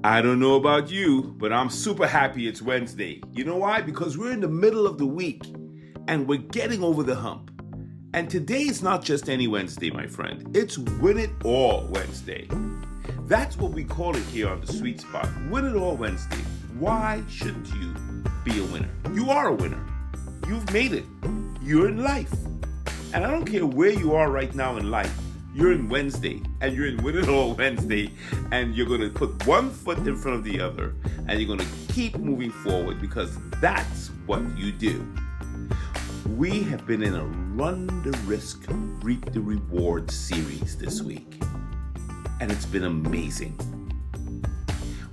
I don't know about you, but I'm super happy it's Wednesday. You know why? Because we're in the middle of the week and we're getting over the hump. And today is not just any Wednesday, my friend. It's Win It All Wednesday. That's what we call it here on the Sweet Spot. Win It All Wednesday. Why shouldn't you be a winner? You are a winner. You've made it. You're in life. And I don't care where you are right now in life. You're in Wednesday, and you're in Win It All Wednesday, and you're going to put one foot in front of the other, and you're going to keep moving forward because that's what you do. We have been in a Run the Risk, Reap the Reward series this week, and it's been amazing.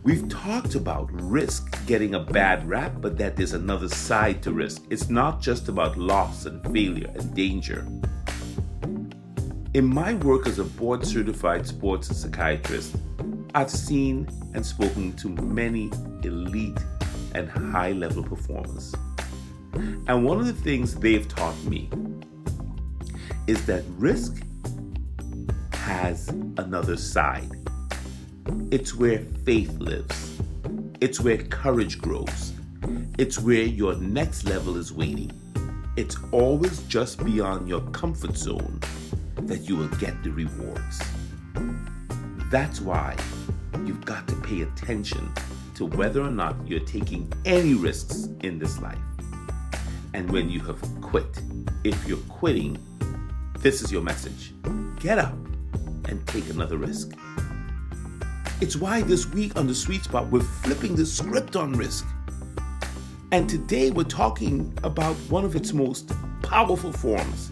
We've talked about risk getting a bad rap, but that there's another side to risk. It's not just about loss and failure and danger. In my work as a board-certified sports psychiatrist, I've seen and spoken to many elite and high-level performers. And one of the things they've taught me is that risk has another side. It's where faith lives. It's where courage grows. It's where your next level is waiting. It's always just beyond your comfort zone that you will get the rewards. That's why you've got to pay attention to whether or not you're taking any risks in this life. And when you have quit, if you're quitting, this is your message. Get up and take another risk. It's why this week on the Sweet Spot, we're flipping the script on risk. And today we're talking about one of its most powerful forms.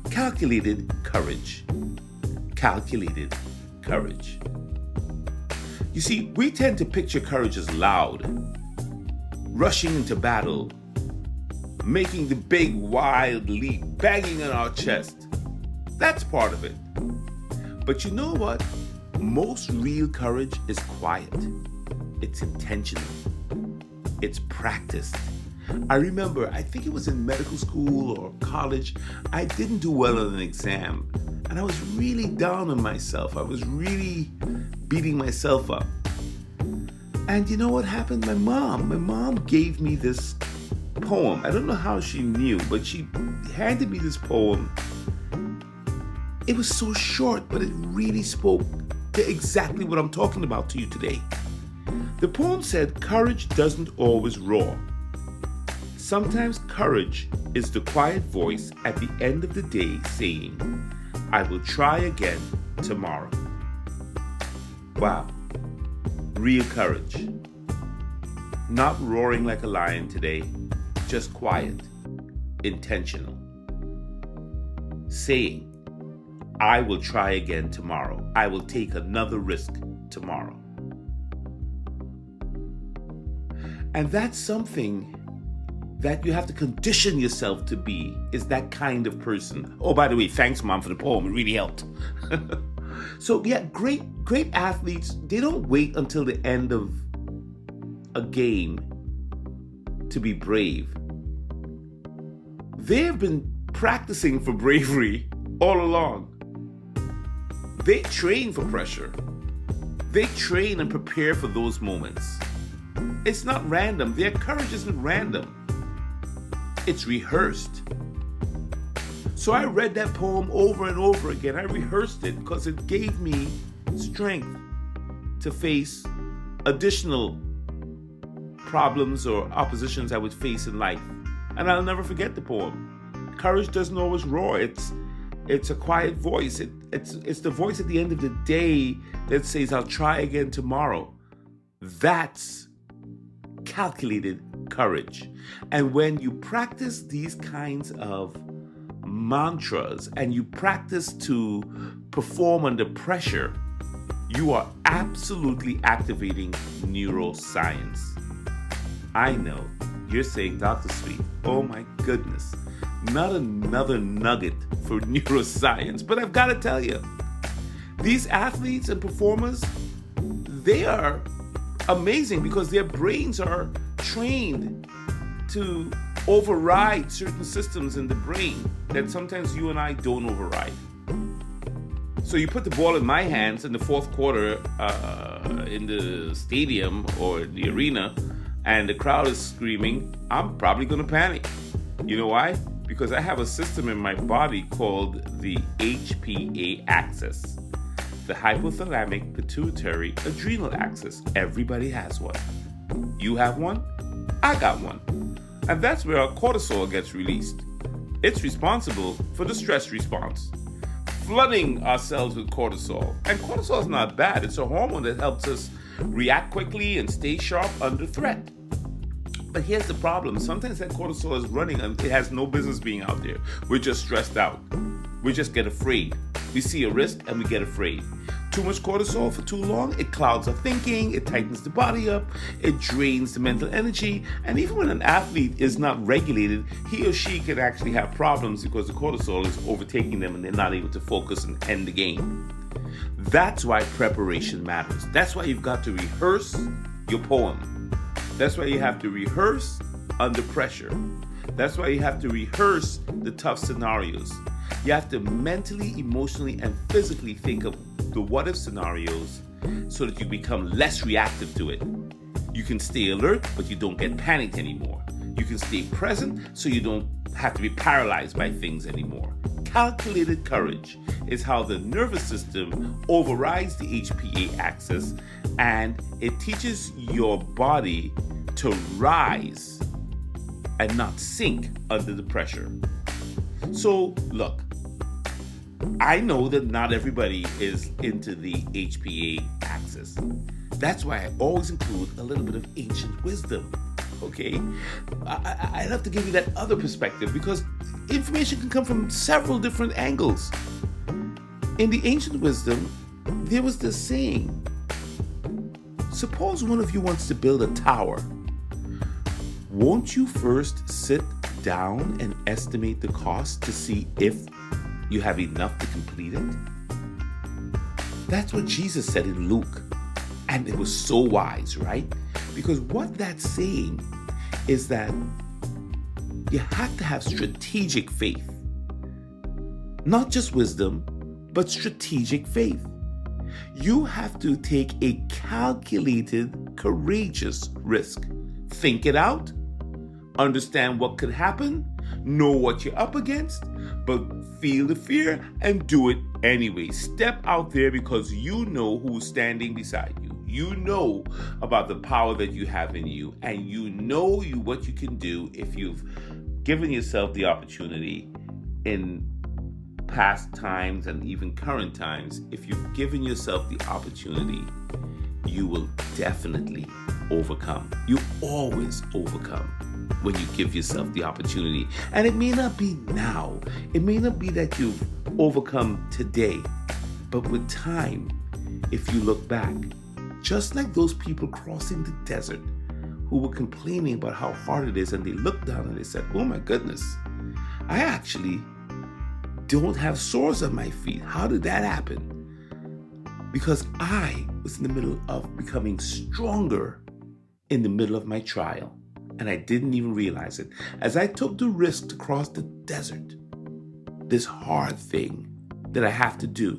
Calculated courage. Calculated courage. You see, we tend to picture courage as loud, rushing into battle, making the big wild leap, banging on our chest. That's part of it. But you know what? Most real courage is quiet. It's intentional. It's practiced. I remember, I think it was in medical school or college, I didn't do well on an exam. And I was really down on myself. I was really beating myself up. And you know what happened? My mom gave me this poem. I don't know how she knew, but she handed me this poem. It was so short, but it really spoke to exactly what I'm talking about to you today. The poem said, "Courage doesn't always roar. Sometimes courage is the quiet voice at the end of the day saying, I will try again tomorrow." Wow. Real courage. Not roaring like a lion today, just quiet, intentional. Saying, I will try again tomorrow. I will take another risk tomorrow. And that's something that you have to condition yourself to be, is that kind of person. Oh, by the way, thanks, Mom, for the poem. It really helped. So, yeah, great athletes, they don't wait until the end of a game to be brave. They have been practicing for bravery all along. They train for pressure. They train and prepare for those moments. It's not random. Their courage isn't random. It's rehearsed. So I read that poem over and over again. I rehearsed it because it gave me strength to face additional problems or oppositions I would face in life. And I'll never forget the poem. Courage doesn't always roar. It's a quiet voice. It's the voice at the end of the day that says, I'll try again tomorrow. That's calculated courage. And when you practice these kinds of mantras and you practice to perform under pressure, you are absolutely activating neuroscience. I know you're saying, Dr. Sweet, oh my goodness, not another nugget for neuroscience. But I've got to tell you, these athletes and performers, they are amazing because their brains are trained to override certain systems in the brain that sometimes you and I don't override. So you put the ball in my hands in the fourth quarter in the stadium or the arena, and the crowd is screaming, I'm probably going to panic. You know why? Because I have a system in my body called the HPA axis, the hypothalamic pituitary adrenal axis. Everybody has one. You have one, I got one. And that's where our cortisol gets released. It's responsible for the stress response, flooding ourselves with cortisol. And cortisol is not bad. It's a hormone that helps us react quickly and stay sharp under threat. But here's the problem. Sometimes that cortisol is running and it has no business being out there. We're just stressed out. We just get afraid. We see a risk and we get afraid. Too much cortisol for too long, it clouds our thinking, it tightens the body up, it drains the mental energy, and even when an athlete is not regulated, he or she can actually have problems because the cortisol is overtaking them and they're not able to focus and end the game. That's why preparation matters. That's why you've got to rehearse your poem. That's why you have to rehearse under pressure. That's why you have to rehearse the tough scenarios. You have to mentally, emotionally, and physically think of the what-if scenarios so that you become less reactive to it. You can stay alert, but you don't get panicked anymore. You can stay present so you don't have to be paralyzed by things anymore. Calculated courage is how the nervous system overrides the HPA axis, and it teaches your body to rise and not sink under the pressure. So, look, I know that not everybody is into the HPA axis. That's why I always include a little bit of ancient wisdom, okay? I love to give you that other perspective because information can come from several different angles. In the ancient wisdom, there was this saying, suppose one of you wants to build a tower. Won't you first sit down and estimate the cost to see if you have enough to complete it? That's what Jesus said in Luke. And it was so wise, right? Because what that's saying is that you have to have strategic faith. Not just wisdom, but strategic faith. You have to take a calculated, courageous risk. Think it out. Understand what could happen, know what you're up against, but feel the fear and do it anyway. Step out there because you know who's standing beside you. You know about the power that you have in you, and you know what you can do if you've given yourself the opportunity in past times and even current times. If you've given yourself the opportunity, you will definitely overcome. You always overcome when you give yourself the opportunity. And it may not be now. It may not be that you've overcome today. But with time, if you look back, just like those people crossing the desert who were complaining about how hard it is, and they looked down and they said, oh my goodness, I actually don't have sores on my feet. How did that happen? Because I was in the middle of becoming stronger in the middle of my trial. And I didn't even realize it. As I took the risk to cross the desert, this hard thing that I have to do,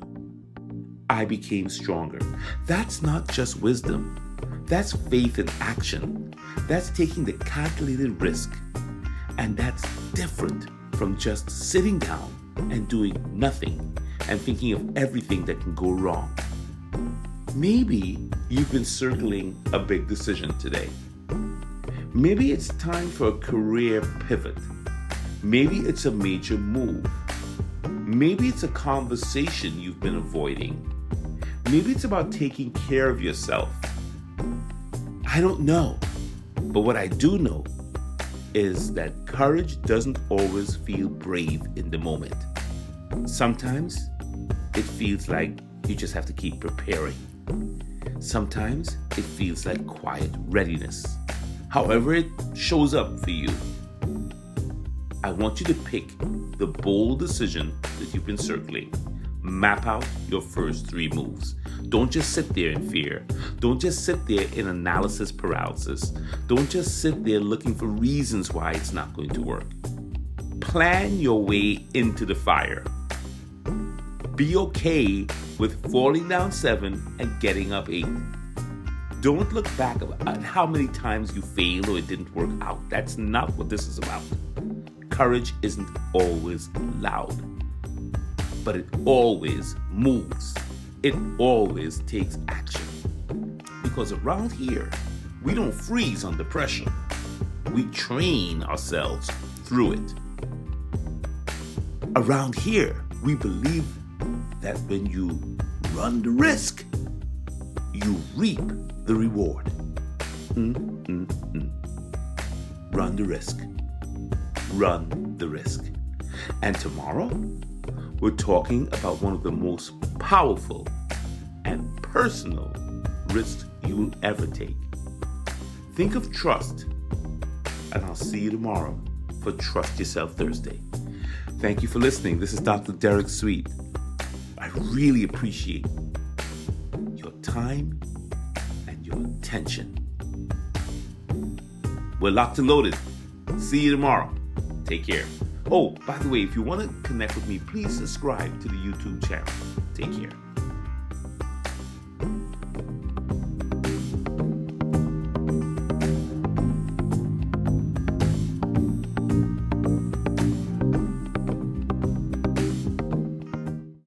I became stronger. That's not just wisdom. That's faith in action. That's taking the calculated risk. And that's different from just sitting down and doing nothing and thinking of everything that can go wrong. Maybe you've been circling a big decision today. Maybe it's time for a career pivot. Maybe it's a major move. Maybe it's a conversation you've been avoiding. Maybe it's about taking care of yourself. I don't know. But what I do know is that courage doesn't always feel brave in the moment. Sometimes it feels like you just have to keep preparing. Sometimes it feels like quiet readiness. However it shows up for you, I want you to pick the bold decision that you've been circling. Map out your first 3 moves. Don't just sit there in fear. Don't just sit there in analysis paralysis. Don't just sit there looking for reasons why it's not going to work. Plan your way into the fire. Be okay with falling down 7 and getting up 8. Don't look back at how many times you failed or it didn't work out. That's not what this is about. Courage isn't always loud, but it always moves. It always takes action. Because around here, we don't freeze under pressure. We train ourselves through it. Around here, we believe that when you run the risk, you reap the reward. Run the risk. Run the risk. And tomorrow, we're talking about one of the most powerful and personal risks you'll ever take. Think of trust, and I'll see you tomorrow for Trust Yourself Thursday. Thank you for listening. This is Dr. Derek Sweet. I really appreciate your time and your attention. We're locked and loaded. See you tomorrow. Take care. Oh, by the way, if you want to connect with me, please subscribe to the YouTube channel. Take care.